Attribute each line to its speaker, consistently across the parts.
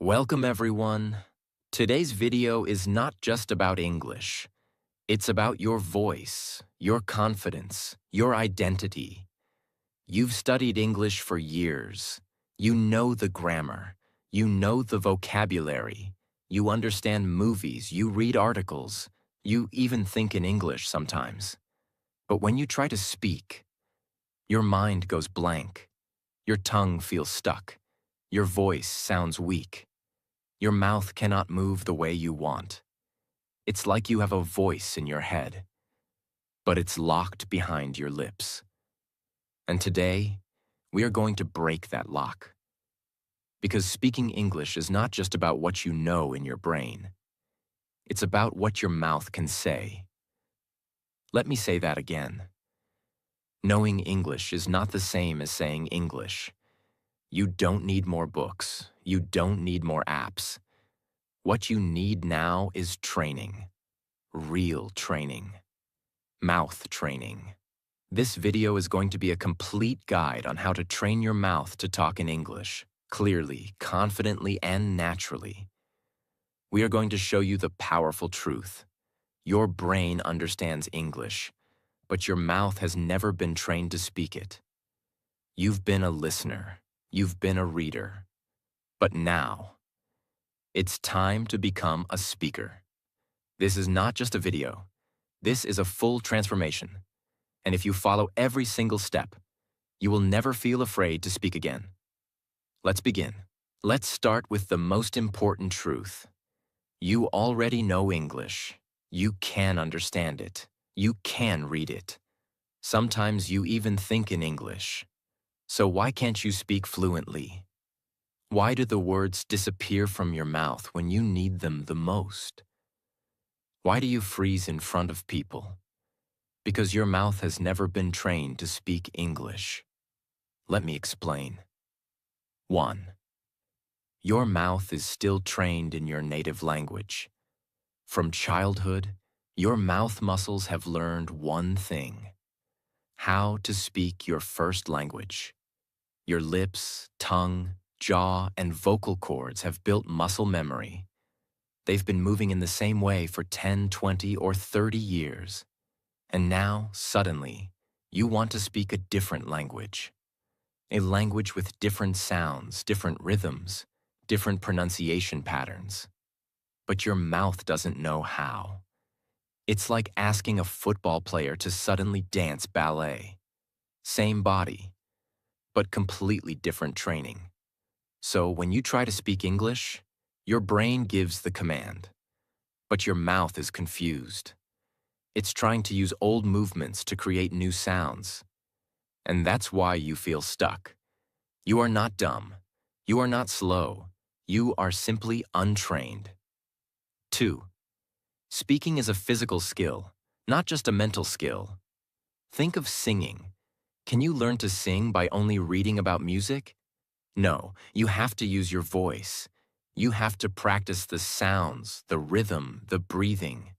Speaker 1: Welcome everyone. Today's video is not just about English. It's about your voice, your confidence, your identity. You've studied English for years. You know the grammar. You know the vocabulary. You understand movies. You read articles. You even think in English sometimes. But when you try to speak, your mind goes blank. Your tongue feels stuck. Your voice sounds weak. Your mouth cannot move the way you want. It's like you have a voice in your head, but it's locked behind your lips. And today, we are going to break that lock. Because speaking English is not just about what you know in your brain. It's about what your mouth can say. Let me say that again. Knowing English is not the same as saying English. You don't need more books. You don't need more apps. What you need now is training. Real training. Mouth training. This video is going to be a complete guide on how to train your mouth to talk in English, clearly, confidently, and naturally. We are going to show you the powerful truth. Your brain understands English, but your mouth has never been trained to speak it. You've been a listener. You've been a reader. But now, it's time to become a speaker. This is not just a video. This is a full transformation. And if you follow every single step, you will never feel afraid to speak again. Let's begin. Let's start with the most important truth. You already know English. You can understand it. You can read it. Sometimes you even think in English. So why can't you speak fluently? Why do the words disappear from your mouth when you need them the most? Why do you freeze in front of people? Because your mouth has never been trained to speak English. Let me explain. 1. Your mouth is still trained in your native language. From childhood, your mouth muscles have learned one thing: how to speak your first language. Your lips, tongue, jaw, and vocal cords have built muscle memory. They've been moving in the same way for 10, 20, or 30 years. And now, suddenly, you want to speak a different language. A language with different sounds, different rhythms, different pronunciation patterns. But your mouth doesn't know how. It's like asking a football player to suddenly dance ballet. Same body, but completely different training. So when you try to speak English, your brain gives the command, but your mouth is confused. It's trying to use old movements to create new sounds. And that's why you feel stuck. You are not dumb. You are not slow. You are simply untrained. 2. Speaking is a physical skill, not just a mental skill. Think of singing. Can you learn to sing by only reading about music? No, you have to use your voice. You have to practice the sounds, the rhythm, the breathing.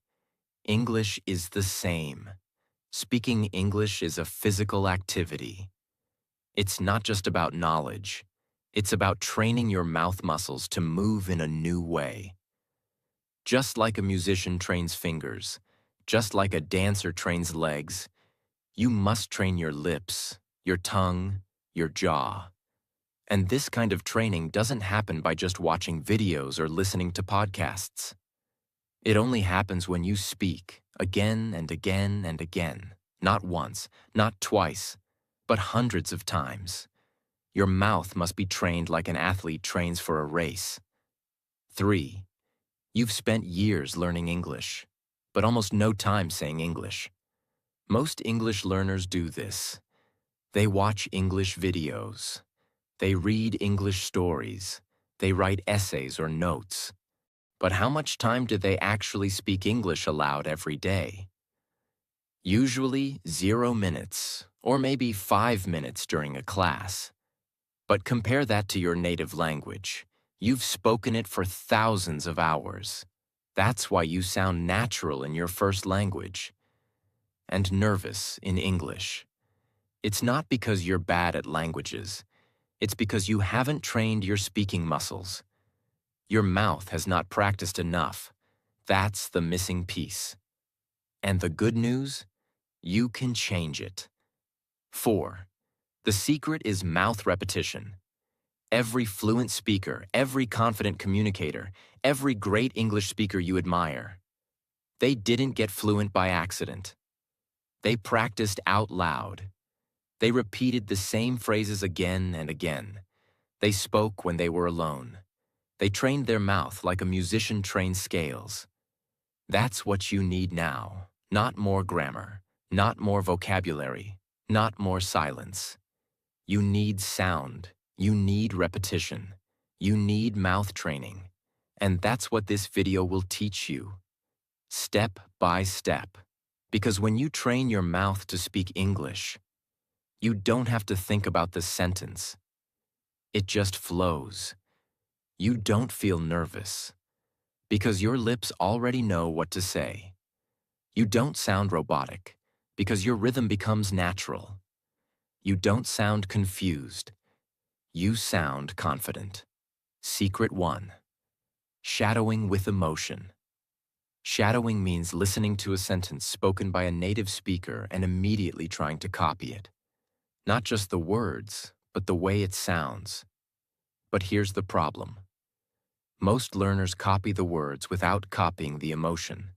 Speaker 1: English is the same. Speaking English is a physical activity. It's not just about knowledge. It's about training your mouth muscles to move in a new way. Just like a musician trains fingers, just like a dancer trains legs, you must train your lips, your tongue, your jaw. And this kind of training doesn't happen by just watching videos or listening to podcasts. It only happens when you speak, again and again and again. Not once, not twice, but hundreds of times. Your mouth must be trained like an athlete trains for a race. 3. You've spent years learning English, but almost no time saying English. Most English learners do this. They watch English videos. They read English stories. They write essays or notes. But how much time do they actually speak English aloud every day? Usually 0 minutes, or maybe 5 minutes during a class. But compare that to your native language. You've spoken it for thousands of hours. That's why you sound natural in your first language and nervous in English. It's not because you're bad at languages. It's because you haven't trained your speaking muscles. Your mouth has not practiced enough. That's the missing piece. And the good news? You can change it. 4. The secret is mouth repetition. Every fluent speaker, every confident communicator, every great English speaker you admire, they didn't get fluent by accident. They practiced out loud. They repeated the same phrases again and again. They spoke when they were alone. They trained their mouth like a musician trains scales. That's what you need now. Not more grammar, not more vocabulary, not more silence. You need sound. You need repetition. You need mouth training. And that's what this video will teach you. Step by step. Because when you train your mouth to speak English, you don't have to think about the sentence. It just flows. You don't feel nervous because your lips already know what to say. You don't sound robotic because your rhythm becomes natural. You don't sound confused. You sound confident. Secret 1. Shadowing with emotion. Shadowing means listening to a sentence spoken by a native speaker and immediately trying to copy it. Not just the words, but the way it sounds. But here's the problem. Most learners copy the words without copying the emotion.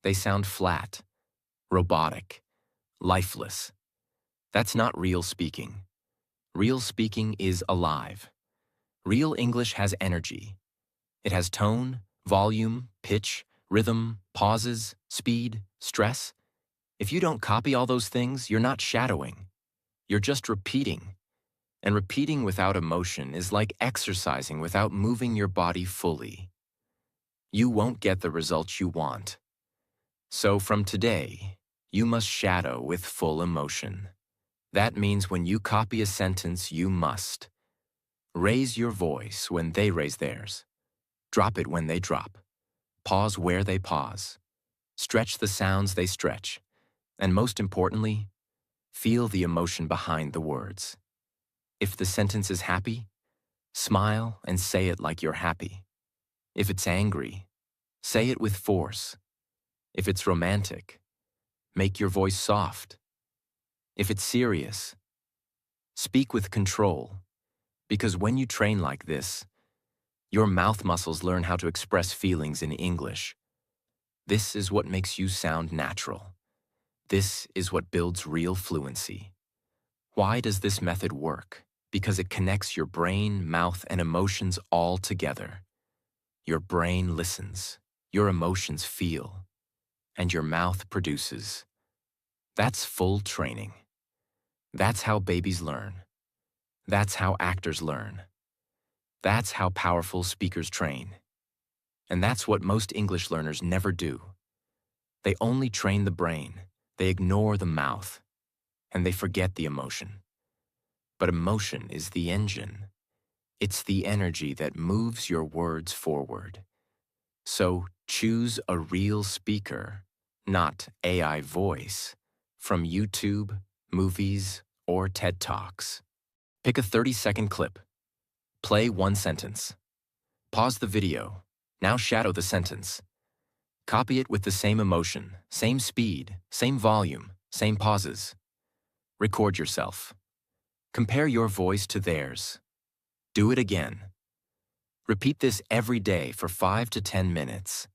Speaker 1: They sound flat, robotic, lifeless. That's not real speaking. Real speaking is alive. Real English has energy. It has tone, volume, pitch, rhythm, pauses, speed, stress. If you don't copy all those things, you're not shadowing. You're just repeating. And repeating without emotion is like exercising without moving your body fully. You won't get the results you want. So from today, you must shadow with full emotion. That means when you copy a sentence, you must raise your voice when they raise theirs. Drop it when they drop. Pause where they pause. Stretch the sounds they stretch. And most importantly, feel the emotion behind the words. If the sentence is happy, smile and say it like you're happy. If it's angry, say it with force. If it's romantic, make your voice soft. If it's serious, speak with control. Because when you train like this, your mouth muscles learn how to express feelings in English. This is what makes you sound natural. This is what builds real fluency. Why does this method work? Because it connects your brain, mouth, and emotions all together. Your brain listens, your emotions feel, and your mouth produces. That's full training. That's how babies learn. That's how actors learn. That's how powerful speakers train. And that's what most English learners never do. They only train the brain, they ignore the mouth, and they forget the emotion. But emotion is the engine. It's the energy that moves your words forward. So choose a real speaker, not AI voice, from YouTube, movies, or TED Talks. Pick a 30-second clip. Play one sentence. Pause the video. Now shadow the sentence. Copy it with the same emotion, same speed, same volume, same pauses. Record yourself. Compare your voice to theirs. Do it again. Repeat this every day for 5 to 10 minutes.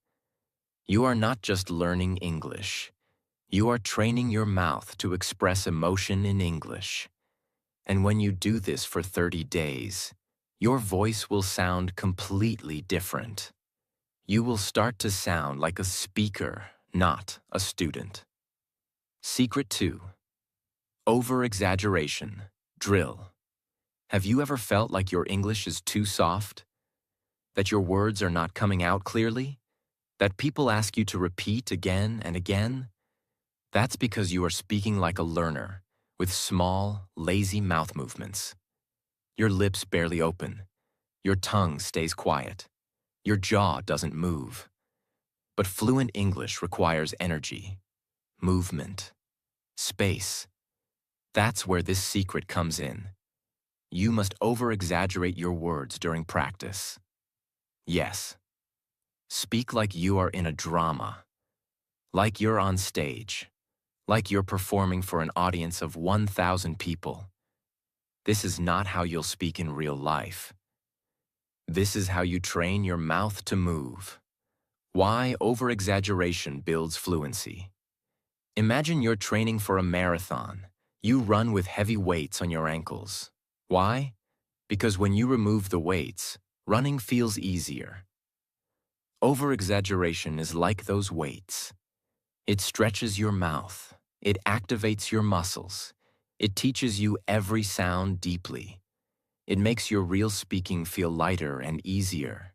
Speaker 1: You are not just learning English. You are training your mouth to express emotion in English. And when you do this for 30 days, your voice will sound completely different. You will start to sound like a speaker, not a student. Secret 2. Over-exaggeration. Drill. Have you ever felt like your English is too soft? That your words are not coming out clearly? That people ask you to repeat again and again? That's because you are speaking like a learner, with small, lazy mouth movements. Your lips barely open. Your tongue stays quiet. Your jaw doesn't move. But fluent English requires energy, movement, space. That's where this secret comes in. You must over-exaggerate your words during practice. Yes. Speak like you are in a drama, like you're on stage, like you're performing for an audience of 1,000 people. This is not how you'll speak in real life. This is how you train your mouth to move. Why over-exaggeration builds fluency. Imagine you're training for a marathon. You run with heavy weights on your ankles. Why? Because when you remove the weights, running feels easier. Over-exaggeration is like those weights. It stretches your mouth. It activates your muscles. It teaches you every sound deeply. It makes your real speaking feel lighter and easier.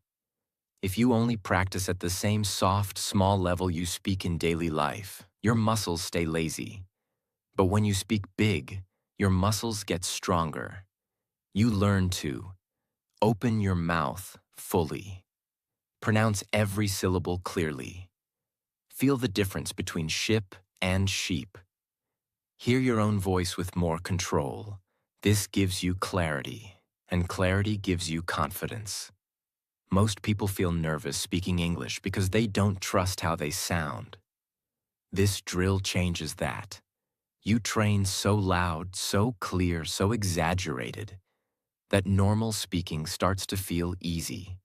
Speaker 1: If you only practice at the same soft, small level you speak in daily life, your muscles stay lazy. But when you speak big, your muscles get stronger. You learn to open your mouth fully. Pronounce every syllable clearly. Feel the difference between ship and sheep. Hear your own voice with more control. This gives you clarity, and clarity gives you confidence. Most people feel nervous speaking English because they don't trust how they sound. This drill changes that. You train so loud, so clear, so exaggerated, that normal speaking starts to feel easy.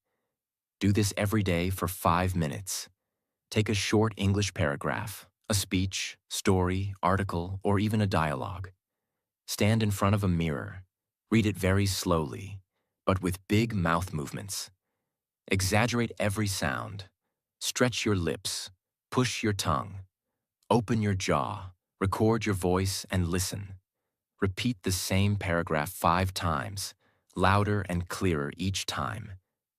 Speaker 1: Do this every day for 5 minutes. Take a short English paragraph, a speech, story, article, or even a dialogue. Stand in front of a mirror. Read it very slowly, but with big mouth movements. Exaggerate every sound. Stretch your lips. Push your tongue. Open your jaw. Record your voice and listen. Repeat the same paragraph 5 times, louder and clearer each time.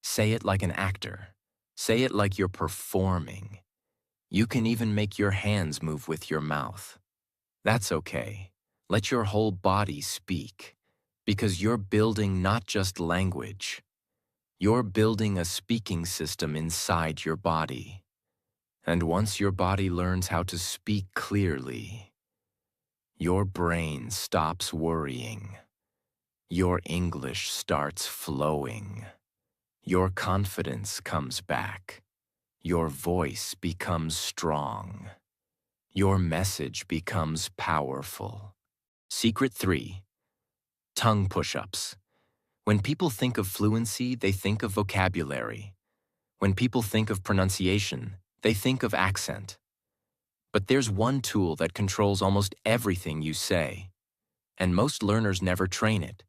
Speaker 1: Say it like an actor. Say it like you're performing. You can even make your hands move with your mouth. That's okay. Let your whole body speak, because you're building not just language. You're building a speaking system inside your body. And once your body learns how to speak clearly, your brain stops worrying. Your English starts flowing. Your confidence comes back. Your voice becomes strong. Your message becomes powerful. Secret 3. Tongue push-ups. When people think of fluency, they think of vocabulary. When people think of pronunciation, they think of accent. But there's one tool that controls almost everything you say, and most learners never train it.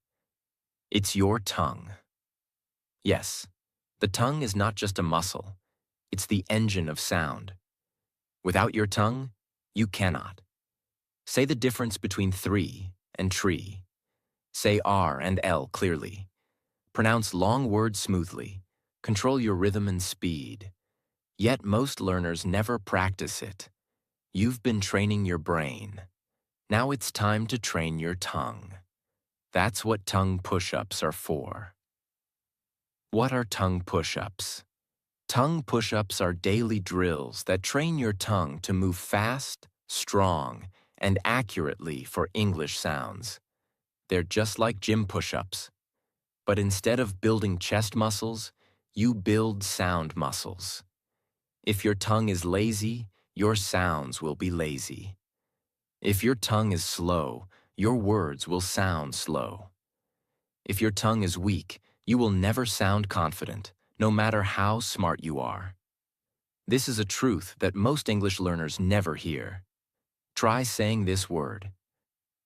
Speaker 1: It's your tongue. Yes, the tongue is not just a muscle. It's the engine of sound. Without your tongue, you cannot. Say the difference between 3 and tree. Say R and L clearly. Pronounce long words smoothly. Control your rhythm and speed. Yet most learners never practice it. You've been training your brain. Now it's time to train your tongue. That's what tongue push-ups are for. What are tongue push-ups? Tongue push-ups are daily drills that train your tongue to move fast, strong, and accurately for English sounds. They're just like gym push-ups. But instead of building chest muscles, you build sound muscles. If your tongue is lazy, your sounds will be lazy. If your tongue is slow, your words will sound slow. If your tongue is weak, you will never sound confident, no matter how smart you are. This is a truth that most English learners never hear. Try saying this word,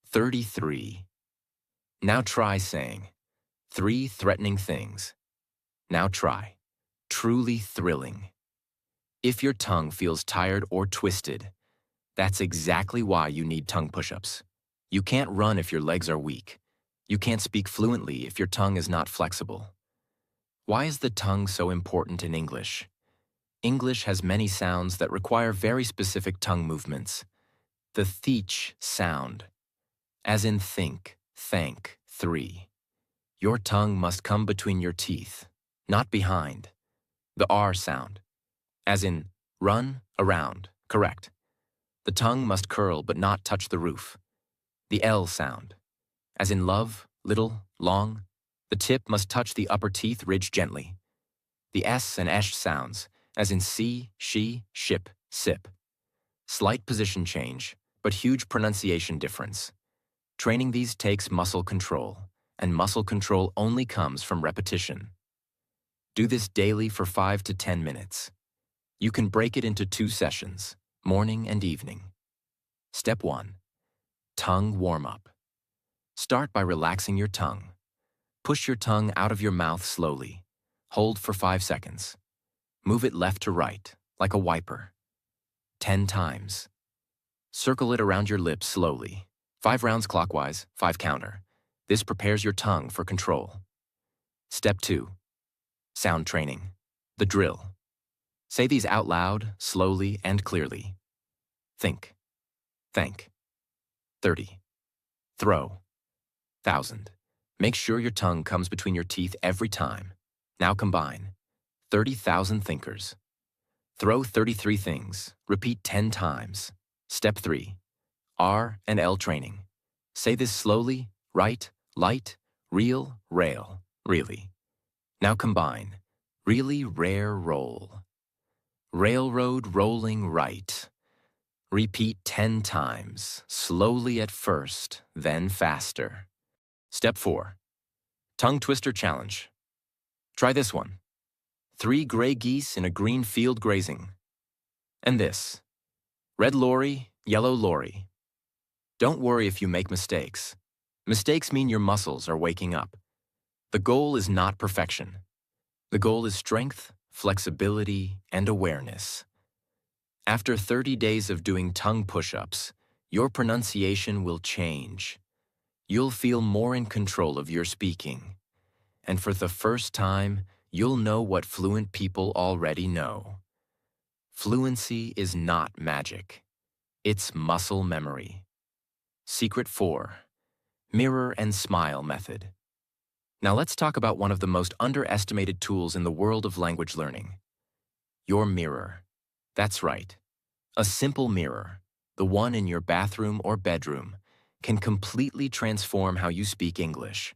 Speaker 1: 33. Now try saying, 3 threatening things. Now try, truly thrilling. If your tongue feels tired or twisted, that's exactly why you need tongue push-ups. You can't run if your legs are weak. You can't speak fluently if your tongue is not flexible. Why is the tongue so important in English? English has many sounds that require very specific tongue movements. The th sound, as in think, thank, 3. Your tongue must come between your teeth, not behind. The R sound, as in run, around, correct. The tongue must curl but not touch the roof. The L sound, as in love, little, long. The tip must touch the upper teeth ridge gently. the S and esh sounds, as in see, she, ship, sip. Slight position change, but huge pronunciation difference. Training these takes muscle control, and muscle control only comes from repetition. Do this daily for 5 to 10 minutes. You can break it into 2 sessions, morning and evening. Step 1. Tongue warm-up. Start by relaxing your tongue. Push your tongue out of your mouth slowly. Hold for 5 seconds. Move it left to right, like a wiper. 10 times. Circle it around your lips slowly. 5 rounds clockwise, 5 counter. This prepares your tongue for control. Step 2. Sound training. The drill. Say these out loud, slowly and clearly. Think. Thank. 30. Throw. 1,000. Make sure your tongue comes between your teeth every time. Now combine. 30,000 thinkers. Throw 33 things. Repeat 10 times. Step 3. R and L training. Say this slowly, right, light, real, rail, really. Now combine. Really rare roll. Railroad rolling right. Repeat 10 times, slowly at first, then faster. Step 4. Tongue twister challenge. Try this one. 3 gray geese in a green field grazing. And this. Red lorry, yellow lorry. Don't worry if you make mistakes. Mistakes mean your muscles are waking up. The goal is not perfection. The goal is strength, flexibility, and awareness. After 30 days of doing tongue push-ups, your pronunciation will change. You'll feel more in control of your speaking. And for the first time, you'll know what fluent people already know. Fluency is not magic. It's muscle memory. Secret 4. Mirror and smile method. Now let's talk about one of the most underestimated tools in the world of language learning. Your mirror. That's right. A simple mirror, the one in your bathroom or bedroom, can completely transform how you speak English.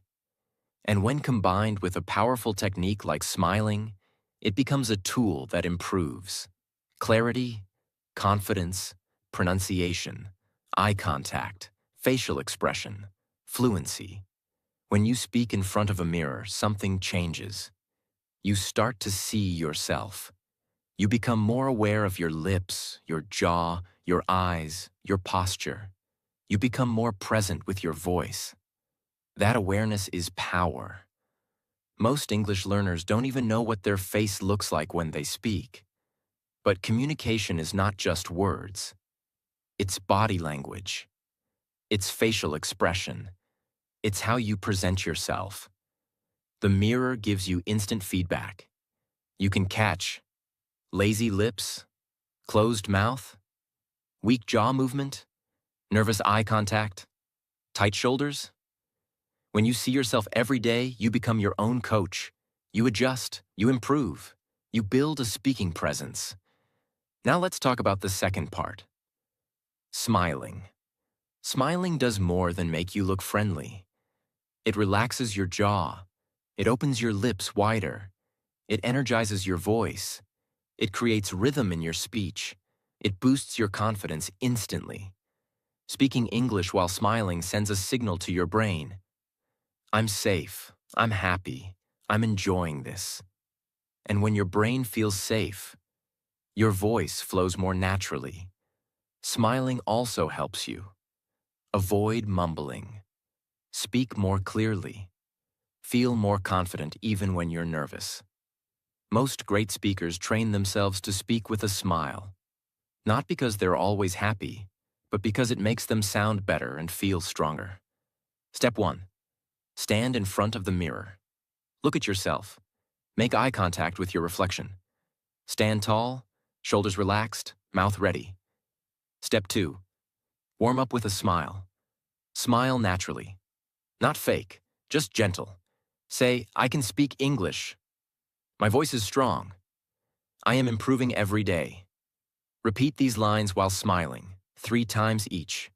Speaker 1: And when combined with a powerful technique like smiling, it becomes a tool that improves clarity, confidence, pronunciation, eye contact, facial expression, fluency. When you speak in front of a mirror, something changes. You start to see yourself. You become more aware of your lips, your jaw, your eyes, your posture. You become more present with your voice. That awareness is power. Most English learners don't even know what their face looks like when they speak. But communication is not just words. It's body language. It's facial expression. It's how you present yourself. The mirror gives you instant feedback. You can catch lazy lips, closed mouth, weak jaw movement, nervous eye contact, tight shoulders. When you see yourself every day, you become your own coach. You adjust, you improve, you build a speaking presence. Now let's talk about the second part. Smiling. Smiling does more than make you look friendly. It relaxes your jaw. It opens your lips wider. It energizes your voice. It creates rhythm in your speech. It boosts your confidence instantly. Speaking English while smiling sends a signal to your brain. I'm safe. I'm happy. I'm enjoying this. And when your brain feels safe, your voice flows more naturally. Smiling also helps you. Avoid mumbling. Speak more clearly. Feel more confident even when you're nervous. Most great speakers train themselves to speak with a smile. Not because they're always happy, but because it makes them sound better and feel stronger. Step 1. Stand in front of the mirror. Look at yourself. Make eye contact with your reflection. Stand tall, shoulders relaxed, mouth ready. Step 2. Warm up with a smile. Smile naturally. Not fake, just gentle. Say, I can speak English. My voice is strong. I am improving every day. Repeat these lines while smiling, 3 times each.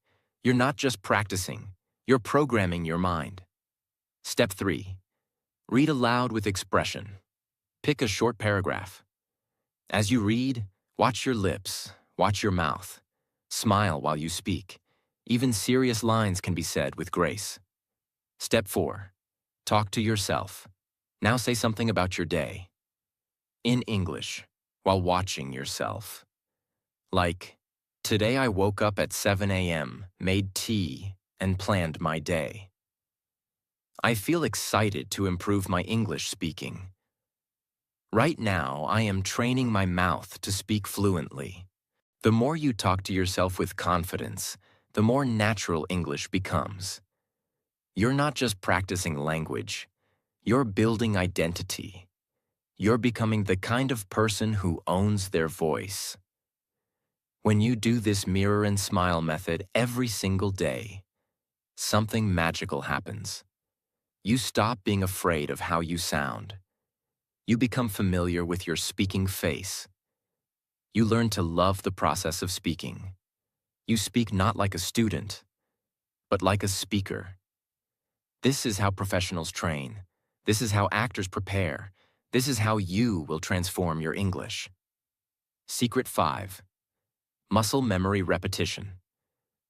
Speaker 1: You're not just practicing, you're programming your mind. Step 3. Read aloud with expression. Pick a short paragraph. As you read, watch your lips, watch your mouth. Smile while you speak. Even serious lines can be said with grace. Step 4. Talk to yourself. Now say something about your day. In English, while watching yourself. Like, today I woke up at 7 a.m., made tea, and planned my day. I feel excited to improve my English speaking. Right now, I am training my mouth to speak fluently. The more you talk to yourself with confidence, the more natural English becomes. You're not just practicing language, you're building identity. You're becoming the kind of person who owns their voice. When you do this mirror and smile method every single day, something magical happens. You stop being afraid of how you sound. You become familiar with your speaking face. You learn to love the process of speaking. You speak not like a student, but like a speaker. This is how professionals train. This is how actors prepare. This is how you will transform your English. Secret 5. Muscle memory repetition.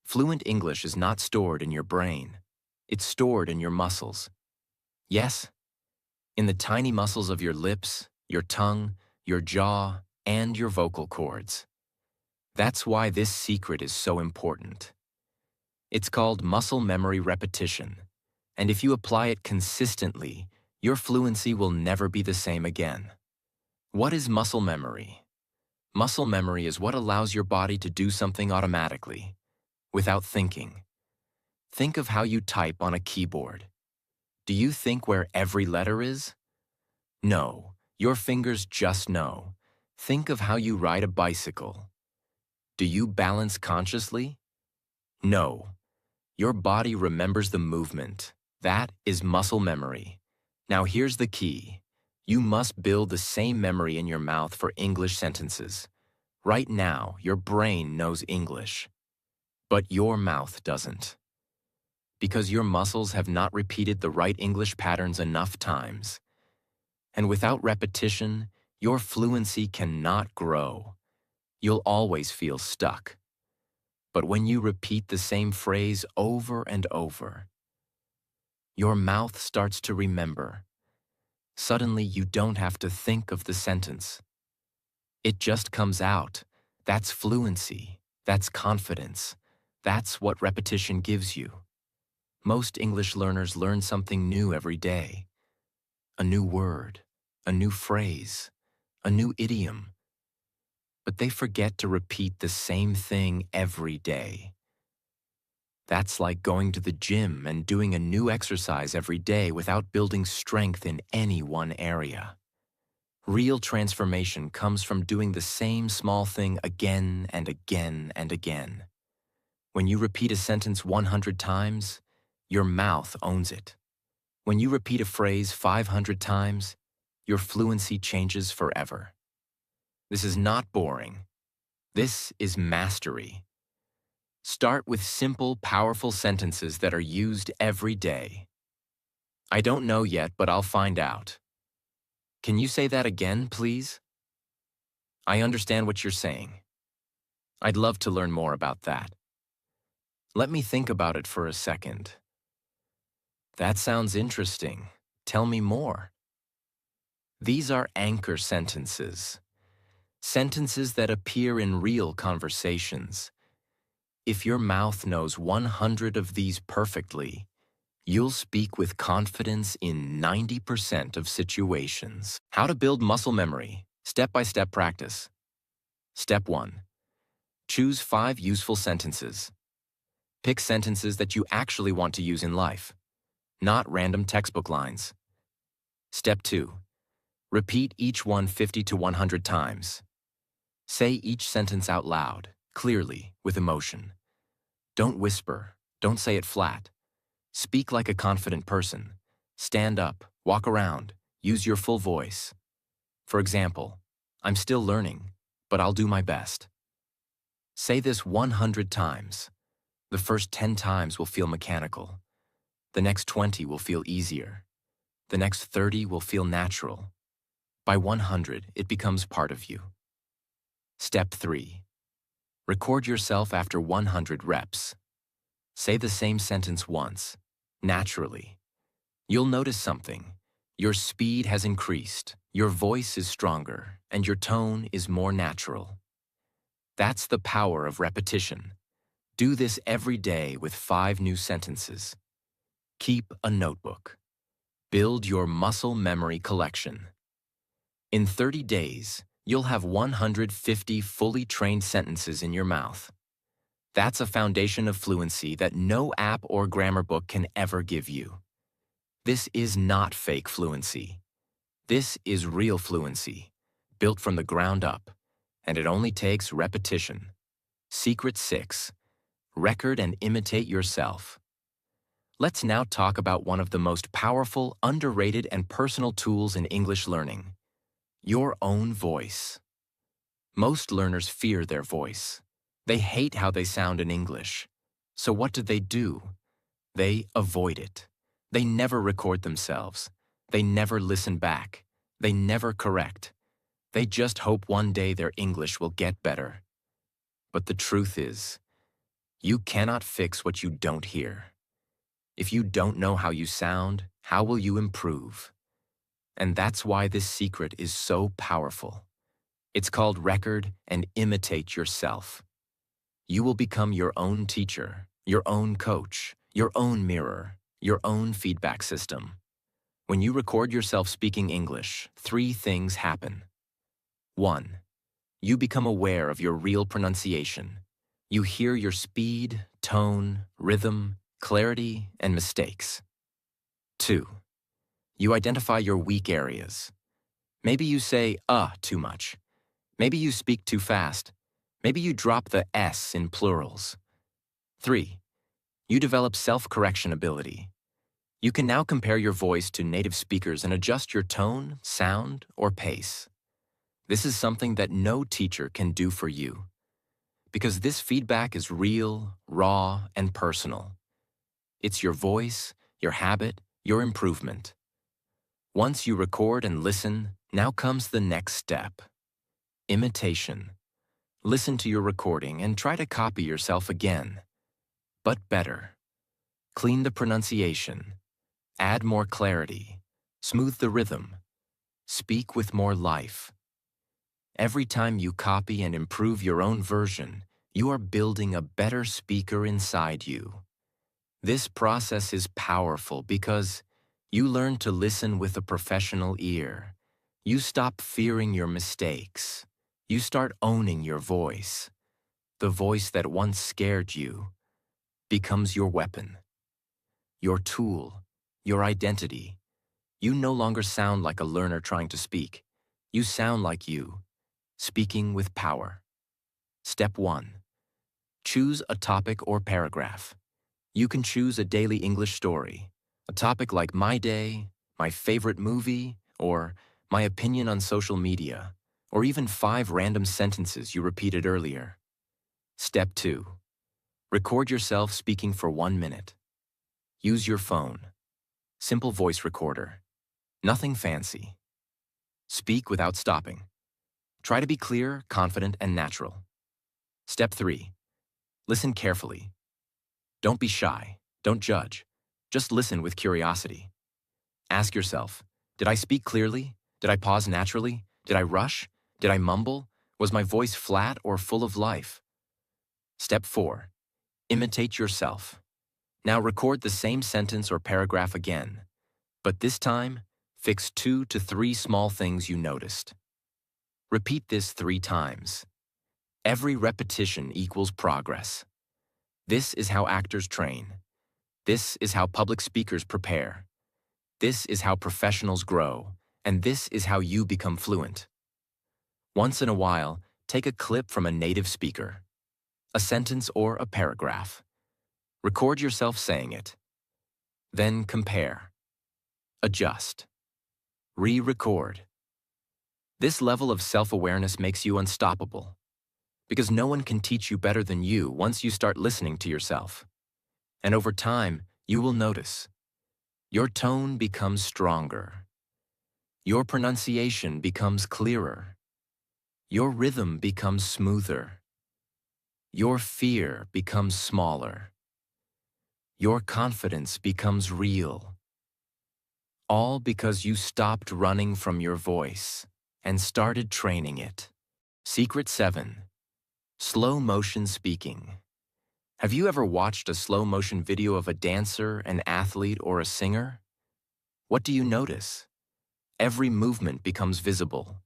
Speaker 1: Fluent English is not stored in your brain. It's stored in your muscles. Yes, in the tiny muscles of your lips, your tongue, your jaw, and your vocal cords. That's why this secret is so important. It's called muscle memory repetition, and if you apply it consistently, your fluency will never be the same again. What is muscle memory? Muscle memory is what allows your body to do something automatically, without thinking. Think of how you type on a keyboard. Do you think where every letter is? No, your fingers just know. Think of how you ride a bicycle. Do you balance consciously? No. Your body remembers the movement. That is muscle memory. Now here's the key. You must build the same memory in your mouth for English sentences. Right now, your brain knows English, but your mouth doesn't. Because your muscles have not repeated the right English patterns enough times. And without repetition, your fluency cannot grow. You'll always feel stuck. But when you repeat the same phrase over and over, your mouth starts to remember. Suddenly, you don't have to think of the sentence. It just comes out. That's fluency. That's confidence. That's what repetition gives you. Most English learners learn something new every day. A new word, a new phrase, a new idiom. But they forget to repeat the same thing every day. That's like going to the gym and doing a new exercise every day without building strength in any one area. Real transformation comes from doing the same small thing again and again and again. When you repeat a sentence 100 times, your mouth owns it. When you repeat a phrase 500 times, your fluency changes forever. This is not boring. This is mastery. Start with simple, powerful sentences that are used every day. I don't know yet, but I'll find out. Can you say that again, please? I understand what you're saying. I'd love to learn more about that. Let me think about it for a second. That sounds interesting. Tell me more. These are anchor sentences. Sentences that appear in real conversations. If your mouth knows 100 of these perfectly, you'll speak with confidence in 90% of situations. How to build muscle memory. Step-by-step practice. Step 1. Choose 5 useful sentences. Pick sentences that you actually want to use in life, not random textbook lines. Step 2. Repeat each one 50 to 100 times. Say each sentence out loud, clearly, with emotion. Don't whisper. Don't say it flat. Speak like a confident person. Stand up, walk around, use your full voice. For example, I'm still learning, but I'll do my best. Say this 100 times. The first 10 times will feel mechanical. The next 20 will feel easier. The next 30 will feel natural. By 100, it becomes part of you. Step 3. Record yourself after 100 reps. Say the same sentence once, naturally. You'll notice something. Your speed has increased, your voice is stronger, and your tone is more natural. That's the power of repetition. Do this every day with 5 new sentences. Keep a notebook. Build your muscle memory collection. In 30 days, you'll have 150 fully trained sentences in your mouth. That's a foundation of fluency that no app or grammar book can ever give you. This is not fake fluency. This is real fluency, built from the ground up, and it only takes repetition. Secret 6. Record and imitate yourself. Let's now talk about one of the most powerful, underrated, and personal tools in English learning: your own voice. Most learners fear their voice. They hate how they sound in English. So what do? They avoid it. They never record themselves. They never listen back. They never correct. They just hope one day their English will get better. But the truth is, you cannot fix what you don't hear. If you don't know how you sound, how will you improve? And that's why this secret is so powerful. It's called record and imitate yourself. You will become your own teacher, your own coach, your own mirror, your own feedback system. When you record yourself speaking English, 3 things happen. 1. You become aware of your real pronunciation. You hear your speed, tone, rhythm, clarity, and mistakes. 2. You identify your weak areas. Maybe you say too much. Maybe you speak too fast. Maybe you drop the S in plurals. 3. You develop self-correction ability. You can now compare your voice to native speakers and adjust your tone, sound, or pace. This is something that no teacher can do for you, because this feedback is real, raw, and personal. It's your voice, your habit, your improvement. Once you record and listen, now comes the next step: imitation. Listen to your recording and try to copy yourself again, but better. Clean the pronunciation. Add more clarity. Smooth the rhythm. Speak with more life. Every time you copy and improve your own version, you are building a better speaker inside you. This process is powerful because you learn to listen with a professional ear. You stop fearing your mistakes. You start owning your voice. The voice that once scared you becomes your weapon, your tool, your identity. You no longer sound like a learner trying to speak. You sound like you, speaking with power. Step 1. Choose a topic or paragraph. You can choose a daily English story, a topic like my day, my favorite movie, or my opinion on social media, or even 5 random sentences you repeated earlier. Step 2. Record yourself speaking for 1 minute. Use your phone. Simple voice recorder. Nothing fancy. Speak without stopping. Try to be clear, confident, and natural. Step 3. Listen carefully. Don't be shy. Don't judge. Just listen with curiosity. Ask yourself, did I speak clearly? Did I pause naturally? Did I rush? Did I mumble? Was my voice flat or full of life? Step 4. Imitate yourself. Now record the same sentence or paragraph again, but this time, fix 2 to 3 small things you noticed. Repeat this 3 times. Every repetition equals progress. This is how actors train. This is how public speakers prepare. This is how professionals grow, and this is how you become fluent. Once in a while, take a clip from a native speaker, a sentence or a paragraph. Record yourself saying it. Then compare. Adjust. Re-record. This level of self-awareness makes you unstoppable, because no one can teach you better than you once you start listening to yourself. And over time, you will notice. Your tone becomes stronger. Your pronunciation becomes clearer. Your rhythm becomes smoother. Your fear becomes smaller. Your confidence becomes real. All because you stopped running from your voice and started training it. Secret 7. Slow motion speaking. Have you ever watched a slow motion video of a dancer, an athlete, or a singer? What do you notice? Every movement becomes visible.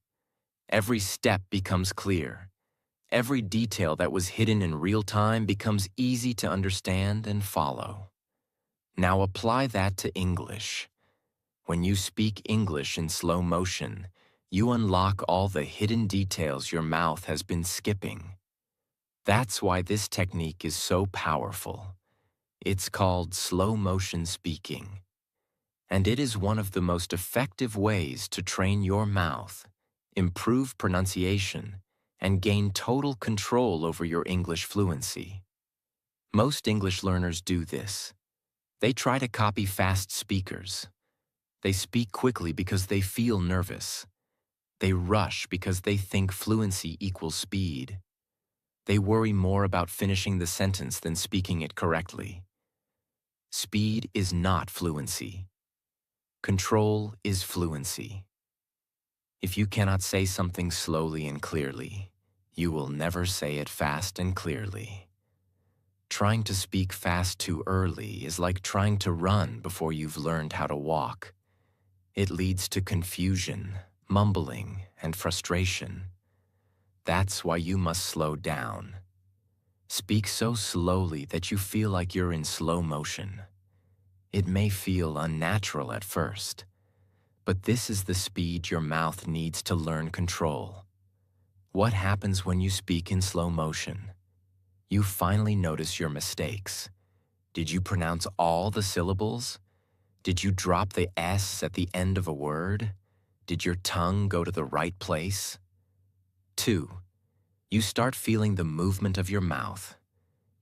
Speaker 1: Every step becomes clear. Every detail that was hidden in real time becomes easy to understand and follow. Now apply that to English. When you speak English in slow motion, you unlock all the hidden details your mouth has been skipping. That's why this technique is so powerful. It's called slow motion speaking. And it is one of the most effective ways to train your mouth, improve pronunciation, and gain total control over your English fluency. Most English learners do this. They try to copy fast speakers. They speak quickly because they feel nervous. They rush because they think fluency equals speed. They worry more about finishing the sentence than speaking it correctly. Speed is not fluency. Control is fluency. If you cannot say something slowly and clearly, you will never say it fast and clearly. Trying to speak fast too early is like trying to run before you've learned how to walk. It leads to confusion, mumbling, and frustration. That's why you must slow down. Speak so slowly that you feel like you're in slow motion. It may feel unnatural at first, but this is the speed your mouth needs to learn control. What happens when you speak in slow motion? You finally notice your mistakes. Did you pronounce all the syllables? Did you drop the S at the end of a word? Did your tongue go to the right place? 2. You start feeling the movement of your mouth.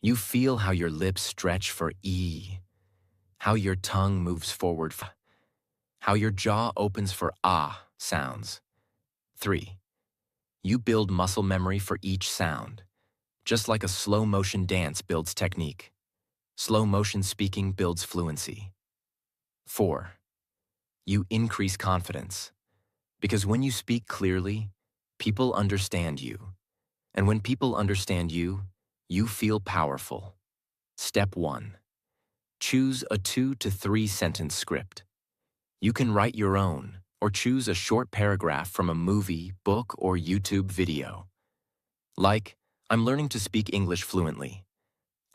Speaker 1: You feel how your lips stretch for E, how your tongue moves forward, how your jaw opens for ah sounds. 3. You build muscle memory for each sound, just like a slow motion dance builds technique. Slow motion speaking builds fluency. 4. You increase confidence, because when you speak clearly, people understand you. And when people understand you, you feel powerful. Step 1. Choose a 2 to 3 sentence script. You can write your own or choose a short paragraph from a movie, book, or YouTube video. Like, I'm learning to speak English fluently.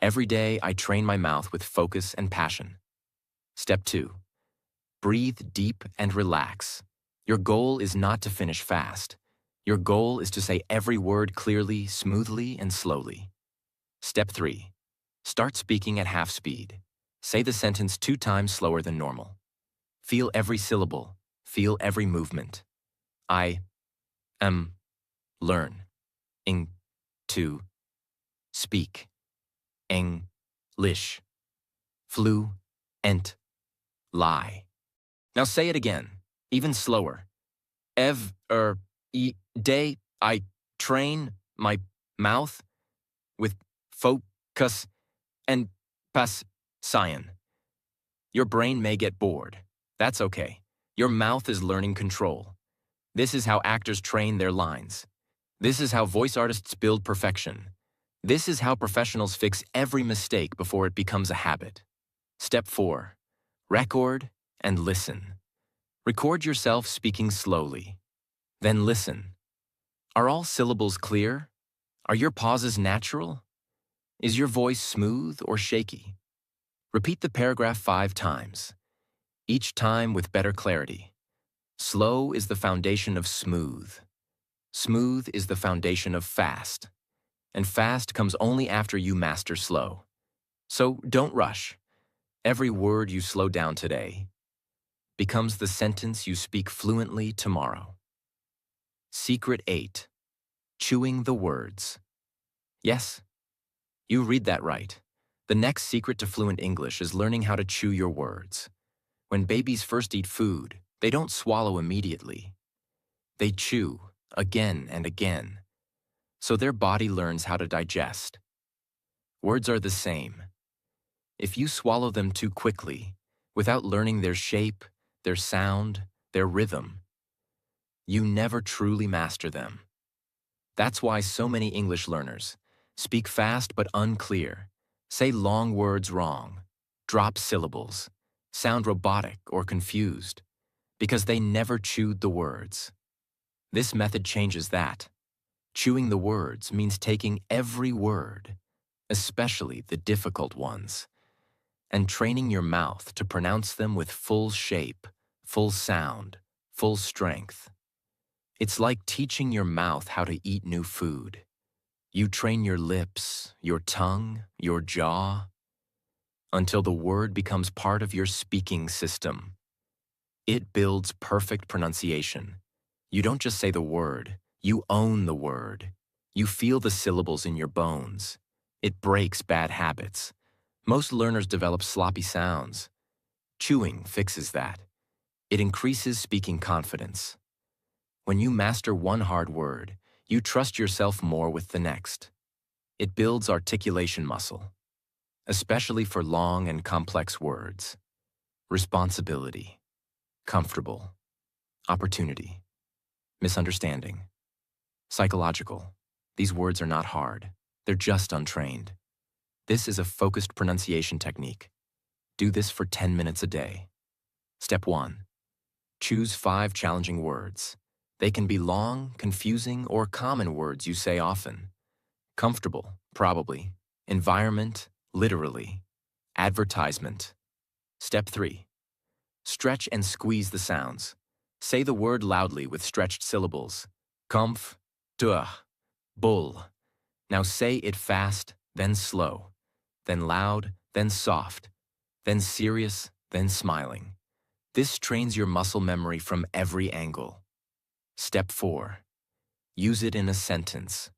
Speaker 1: Every day I train my mouth with focus and passion. Step 2. Breathe deep and relax. Your goal is not to finish fast. Your goal is to say every word clearly, smoothly, and slowly. Step 3. Start speaking at half speed. Say the sentence 2 times slower than normal. Feel every syllable. Feel every movement. I am learning to speak English fluently. Now say it again, even slower. Every day I train my mouth with focus and passion. Your brain may get bored. That's okay. Your mouth is learning control. This is how actors train their lines. This is how voice artists build perfection. This is how professionals fix every mistake before it becomes a habit. Step 4. Record and listen. Record yourself speaking slowly. Then listen. Are all syllables clear? Are your pauses natural? Is your voice smooth or shaky? Repeat the paragraph 5 times, each time with better clarity. Slow is the foundation of smooth. Smooth is the foundation of fast. And fast comes only after you master slow. So don't rush. Every word you slow down today becomes the sentence you speak fluently tomorrow. Secret 8. Chewing the words. Yes, you read that right. The next secret to fluent English is learning how to chew your words. When babies first eat food, They don't swallow immediately. They chew again and again, so their body learns how to digest. Words are the same. If you swallow them too quickly, without learning their shape, their sound, their rhythm, you never truly master them. That's why so many English learners speak fast but unclear, say long words wrong, drop syllables, sound robotic or confused, because they never chewed the words. This method changes that. Chewing the words means taking every word, especially the difficult ones, and training your mouth to pronounce them with full shape, full sound, full strength. It's like teaching your mouth how to eat new food. You train your lips, your tongue, your jaw, until the word becomes part of your speaking system. It builds perfect pronunciation. You don't just say the word, you own the word. You feel the syllables in your bones. It breaks bad habits. Most learners develop sloppy sounds. Chewing fixes that. It increases speaking confidence. When you master one hard word, you trust yourself more with the next. It builds articulation muscle, especially for long and complex words. Responsibility, comfortable, opportunity, misunderstanding, psychological. These words are not hard. They're just untrained. This is a focused pronunciation technique. Do this for 10 minutes a day. Step 1. Choose 5 challenging words. They can be long, confusing, or common words you say often. Comfortable, probably. Environment, literally. Advertisement. Step 3. Stretch and squeeze the sounds. Say the word loudly with stretched syllables. Comf, duh, bull. Now say it fast, then slow, then loud, then soft, then serious, then smiling. This trains your muscle memory from every angle. Step 4. Use it in a sentence.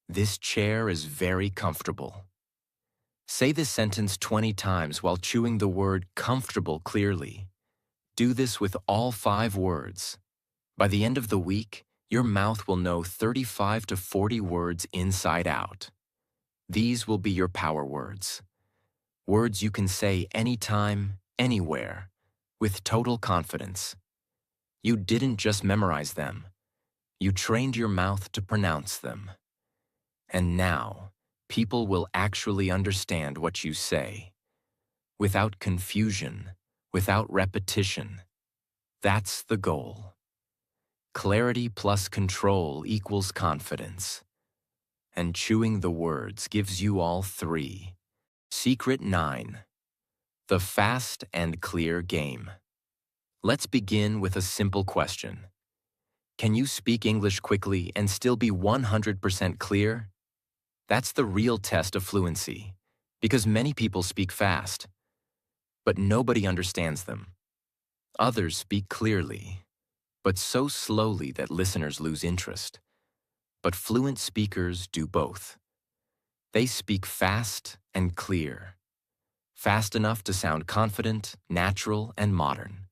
Speaker 1: This chair is very comfortable. Say this sentence 20 times while chewing the word comfortable clearly. Do this with all 5 words. By the end of the week, your mouth will know 35 to 40 words inside out. These will be your power words. Words you can say anytime, anywhere, with total confidence. You didn't just memorize them. You trained your mouth to pronounce them. And now, people will actually understand what you say. Without confusion, without repetition. That's the goal. Clarity plus control equals confidence. And chewing the words gives you all 3. Secret 9. The fast and clear game. Let's begin with a simple question. Can you speak English quickly and still be 100% clear? That's the real test of fluency, because many people speak fast, but nobody understands them. Others speak clearly, but so slowly that listeners lose interest. But fluent speakers do both. They speak fast and clear. Fast enough to sound confident, natural, and modern.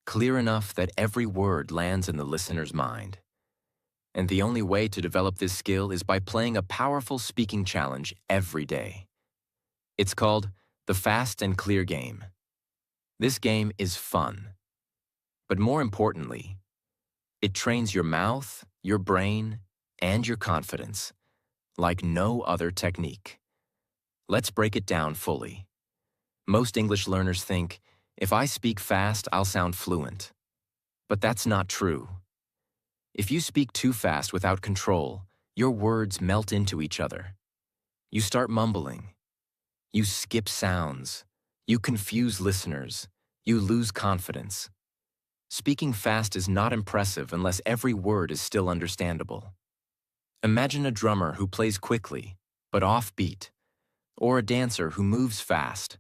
Speaker 1: Clear enough that every word lands in the listener's mind. And the only way to develop this skill is by playing a powerful speaking challenge every day. It's called the Fast and Clear Game. This game is fun. But more importantly, it trains your mouth, your brain, and your confidence like no other technique. Let's break it down fully. Most English learners think, if I speak fast, I'll sound fluent. But that's not true. If you speak too fast without control, your words melt into each other. You start mumbling. You skip sounds. You confuse listeners. You lose confidence. Speaking fast is not impressive unless every word is still understandable. Imagine a drummer who plays quickly, but offbeat, or a dancer who moves fast,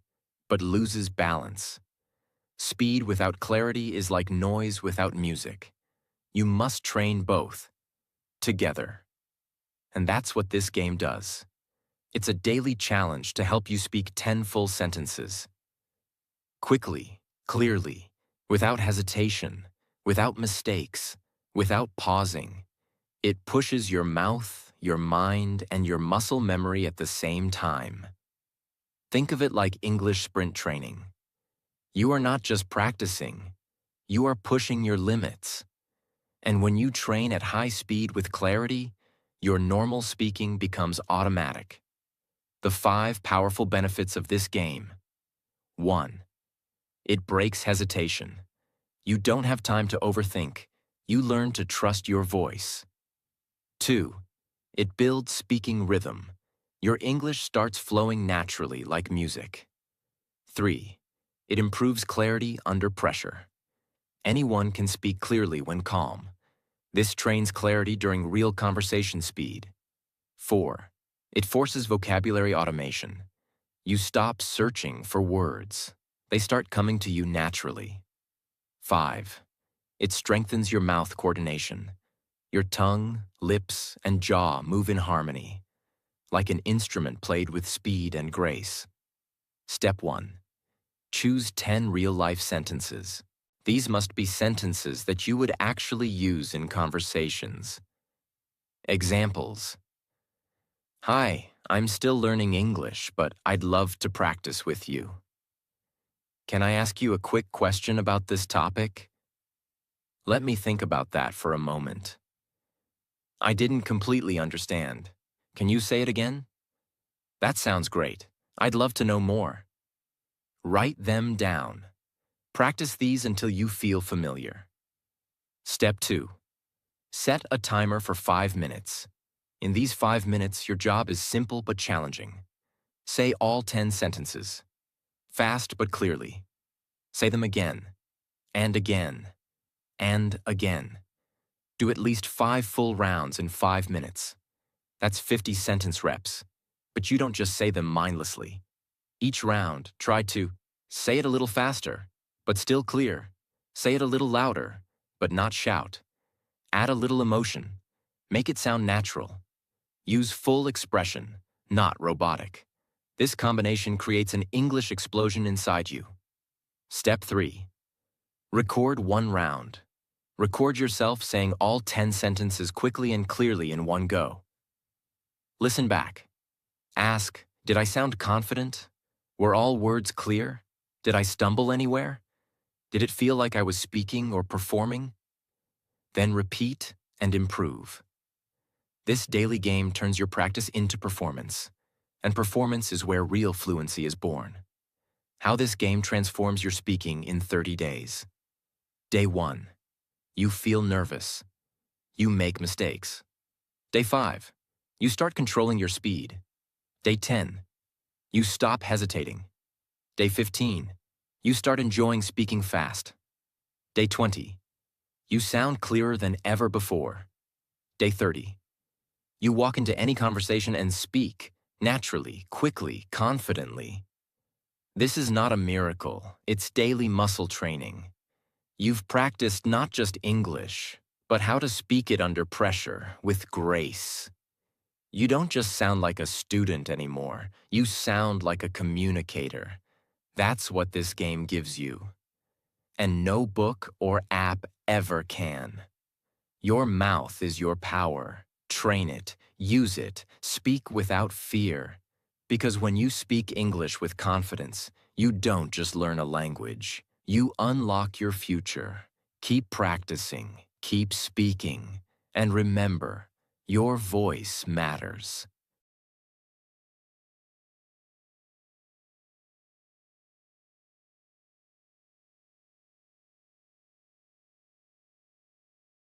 Speaker 1: but loses balance. Speed without clarity is like noise without music. You must train both, together. And that's what this game does. It's a daily challenge to help you speak 10 full sentences. Quickly, clearly, without hesitation, without mistakes, without pausing. It pushes your mouth, your mind, and your muscle memory at the same time. Think of it like English sprint training. You are not just practicing, you are pushing your limits. And when you train at high speed with clarity, your normal speaking becomes automatic. The 5 powerful benefits of this game. 1. It breaks hesitation. You don't have time to overthink. You learn to trust your voice. 2. It builds speaking rhythm. Your English starts flowing naturally like music. 3. It improves clarity under pressure. Anyone can speak clearly when calm. This trains clarity during real conversation speed. 4. It forces vocabulary automation. You stop searching for words. They start coming to you naturally. 5. It strengthens your mouth coordination. Your tongue, lips, and jaw move in harmony, like an instrument played with speed and grace. Step 1. Choose 10 real-life sentences. These must be sentences that you would actually use in conversations. Examples. Hi, I'm still learning English, but I'd love to practice with you. Can I ask you a quick question about this topic? Let me think about that for a moment. I didn't completely understand. Can you say it again? That sounds great. I'd love to know more. Write them down. Practice these until you feel familiar. Step 2. Set a timer for 5 minutes. In these 5 minutes, your job is simple but challenging. Say all 10 sentences. Fast but clearly. Say them again, and again, and again. Do at least 5 full rounds in 5 minutes. That's 50 sentence reps. But you don't just say them mindlessly. Each round, try to say it a little faster, but still clear. Say it a little louder, but not shout. Add a little emotion. Make it sound natural. Use full expression, not robotic. This combination creates an English explosion inside you. Step 3. Record 1 round. Record yourself saying all 10 sentences quickly and clearly in one go. Listen back. Ask, did I sound confident? Were all words clear? Did I stumble anywhere? Did it feel like I was speaking or performing? Then repeat and improve. This daily game turns your practice into performance, and performance is where real fluency is born. How this game transforms your speaking in 30 days. Day 1. You feel nervous. You make mistakes. Day 5. You start controlling your speed. Day 10. You stop hesitating. Day 15. You start enjoying speaking fast. Day 20. You sound clearer than ever before. Day 30. You walk into any conversation and speak, naturally, quickly, confidently. This is not a miracle, it's daily muscle training. You've practiced not just English, but how to speak it under pressure, with grace. You don't just sound like a student anymore, you sound like a communicator. That's what this game gives you. And no book or app ever can. Your mouth is your power. Train it, use it, speak without fear. Because when you speak English with confidence, you don't just learn a language. You unlock your future. Keep practicing, keep speaking, and remember, your voice matters.